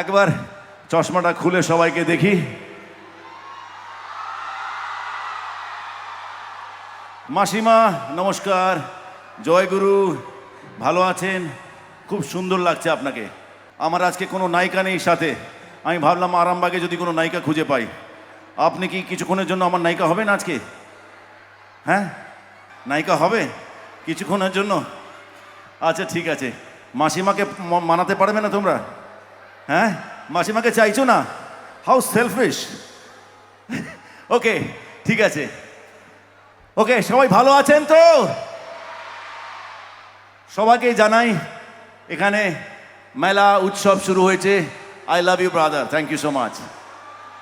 একবার চশমাটা খুলে সবাইকে দেখি। মাসিমা নমস্কার, জয়গুরু, ভালো আছেন? খুব সুন্দর লাগছে আপনাকে। আমার আজকে কোনো নায়িকা নেই সাথে, আমি ভাবলাম আরামবাগে যদি কোনো নায়িকা খুঁজে পাই। আপনি কি কিছুক্ষণের জন্য আমার নায়িকা হবেন আজকে? হ্যাঁ, নায়িকা হবে কিছুক্ষণের জন্য? আচ্ছা ঠিক আছে। মাসিমাকে মানাতে পারবে না তোমরা? হ্যাঁ, মাসিমাকে চাইছো না? How shellfish. ওকে ঠিক আছে। ওকে, সবাই ভালো আছেন তো? সবাইকে জানাই এখানে মেলা উৎসব শুরু হয়েছে। I love you brother, thank you so much,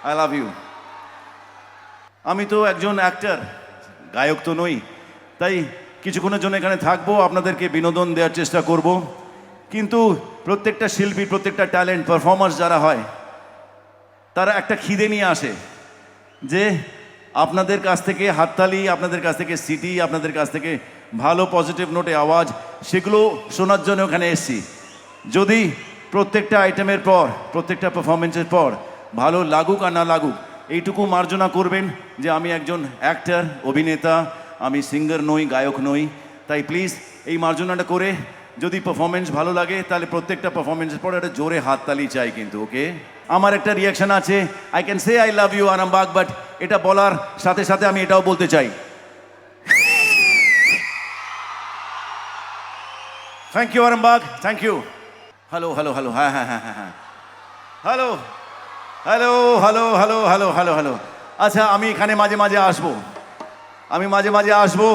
I love you. আমি তো একজন অ্যাক্টর, গায়ক তো নই, তাই কিছুক্ষণের জন্য এখানে থাকবো, আপনাদেরকে বিনোদন দেওয়ার চেষ্টা করব। কিন্তু প্রত্যেকটা শিল্পী, প্রত্যেকটা ট্যালেন্ট, পারফর্মার্স যারা হয়, তারা একটা খিদে নিয়ে আসে যে আপনাদের কাছ থেকে হাততালি, আপনাদের কাছ থেকে সিটি, আপনাদের কাছ থেকে ভালো পজিটিভ নোটে আওয়াজ, সেগুলো শোনার জন্য ওখানে এসেছি। যদি প্রত্যেকটা আইটেমের পর, প্রত্যেকটা পারফরমেন্সের পর ভালো লাগুক আর না লাগুক, এইটুকু মার্জনা করবেন যে আমি একজন অ্যাক্টর, অভিনেতা, আমি সিঙ্গার নই, গায়ক নই। তাই প্লিজ এই মার্জনাটা করে যদি পারফরমেন্স ভালো লাগে তাহলে প্রত্যেকটা পারফরমেন্সের পর একটা জোরে হাততালি চাই কিন্তু। ওকে, আমার একটা রিয়াকশন আছে, I can say I love you Arambagh, but এটা বলার সাথে সাথে আমি এটাও বলতে চাই, thank you Arambagh, thank you. Hello hello hello, হ্যাঁ হ্যাঁ হ্যাঁ হ্যাঁ হ্যাঁ, hello hello hello hello hello hello hello. আচ্ছা, আমি এখানে মাঝে মাঝে আসবো, আমি মাঝে মাঝে আসবো।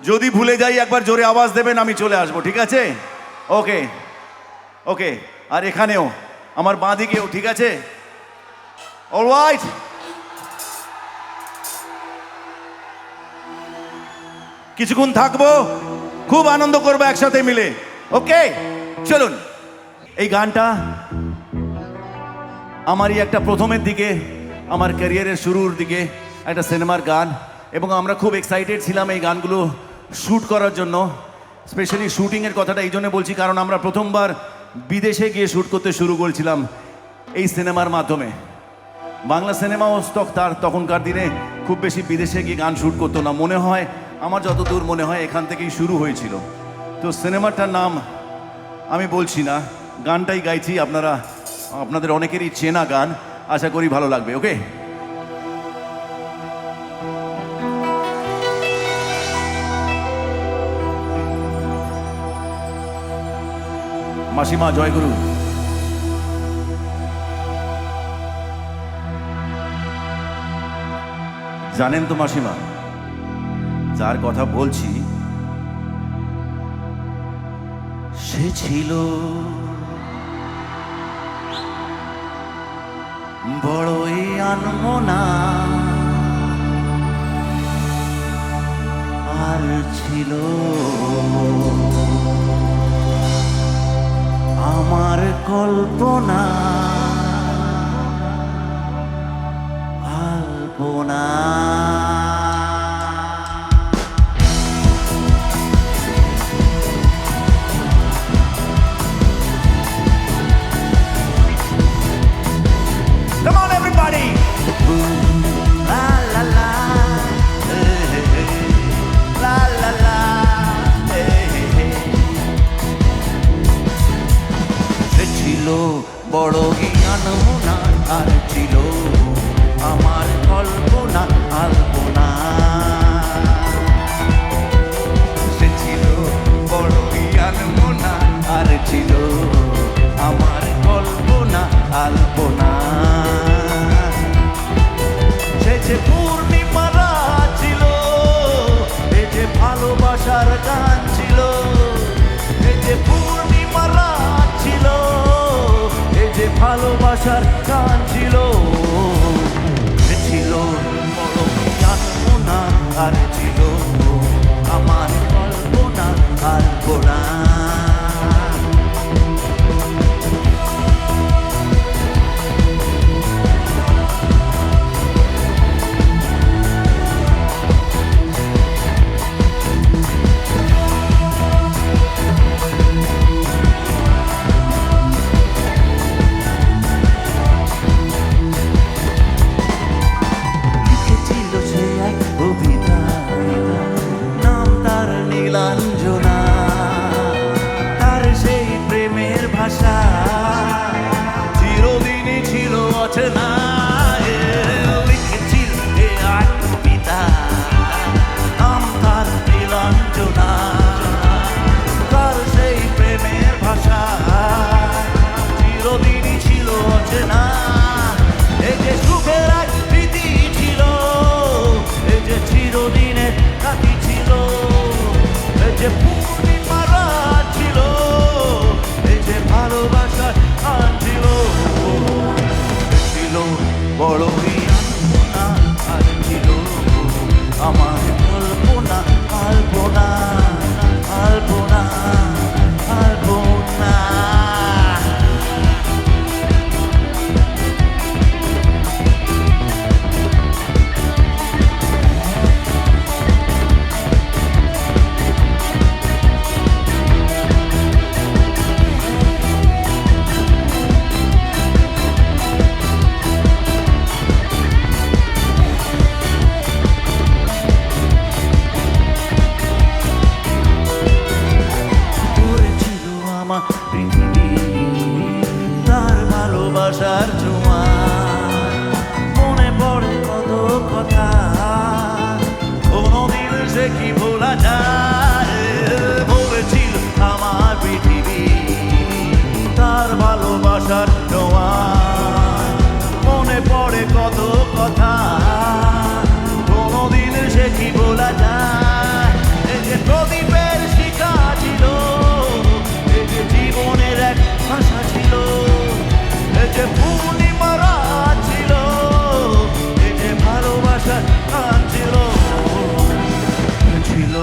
যদি ভুলে যাই একবার জোরে আওয়াজ দেবেন, আমি চলে আসবো, ঠিক আছে? ওকে ওকে। আর এখানেও আমার বাঁ দিকেও, ঠিক আছে? অলরাইট, কিছুক্ষণ থাকবো, খুব আনন্দ করবো একসাথে মিলে। ওকে চলুন। এই গানটা আমারই একটা প্রথমের দিকে, আমার ক্যারিয়ারের শুরুর দিকে একটা সিনেমার গান, এবং আমরা খুব এক্সাইটেড ছিলাম এই গানগুলো শ্যুট করার জন্য। স্পেশালি শ্যুটিংয়ের কথাটা এই জন্য বলছি কারণ আমরা প্রথমবার বিদেশে গিয়ে শ্যুট করতে শুরু করেছিলাম এই সিনেমার মাধ্যমে। বাংলা সিনেমাও তখনকার দিনে খুব বেশি বিদেশে গিয়ে গান শ্যুট করতো না, মনে হয় আমার যতদূর মনে হয় এখান থেকেই শুরু হয়েছিল। তো সিনেমাটার নাম আমি বলছি না, গানটাই গাইছি, আপনাদের অনেকেরই চেনা গান, আশা করি ভালো লাগবে। ওকে, মাসিমা জয়গুরু। জানেন তো মাসিমা, যার কথা বলছি সে ছিল বড়ই আনমনা, আর ছিল আমার কল্পনা আলপনা। Come on everybody! La la la, hey, hey, hey. La la la, hey, hey, hey. সে ছিল বড় জ্ঞানমনা, আর ছিল আমার কল্পনা আলপনা। সে ছিল বড় জ্ঞানমনা, আর ছিল আমার কল্পনা আলপনা। সে যে পূর্ণিমা রাত ছিল, এ যে ভালোবাসার গান ছিল, এ যে পূর্ণিমা রাত ছিল, এ যে ভালোবাসার গান ছিল। সে ছিল বড় আলপনা, আর ছিল আমার কল্পনা আলপনা। বোঝে না। এই যে সুখের এক স্মৃতি ছিল, এই যে চিরদিনের সাথী ছিল, এই যে পূর্ণিমা রাত ছিল, এই যে ভালোবাসার গান ছিল, ছিল বড়ই আনমনা, আর ছিল আমার কল্পনা, কল্পনা, কল্পনা, কল্পনা। পৃথিবী তার ভালোবাসার ছোঁয়া, মনে পড়ে কত কথা, কোনদিন সে কি ভোলা যায়। বলেছিল আমার পৃথিবী তার ভালোবাসার ছোঁয়া, মনে পড়ে কত কথা, কোনদিন সে কি ভোলা যায়। এই যে প্রদীপের শিখা ছিল, জীবনের এক ভাষা ছিল, এই যে পূর্ণিমা রাত ছিল, এই যে ভালোবাসার গান ছিল, ছিল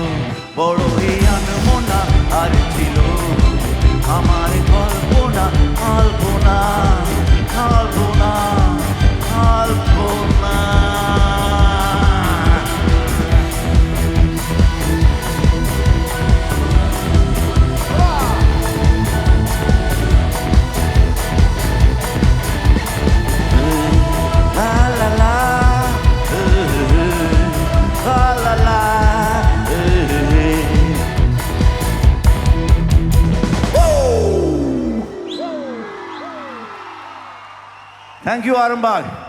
বড়ই আনমনা, আর ছিল আমার কল্পনা, কল্পনা, কল্পনা, কল্পনা। Thank you, Arambag.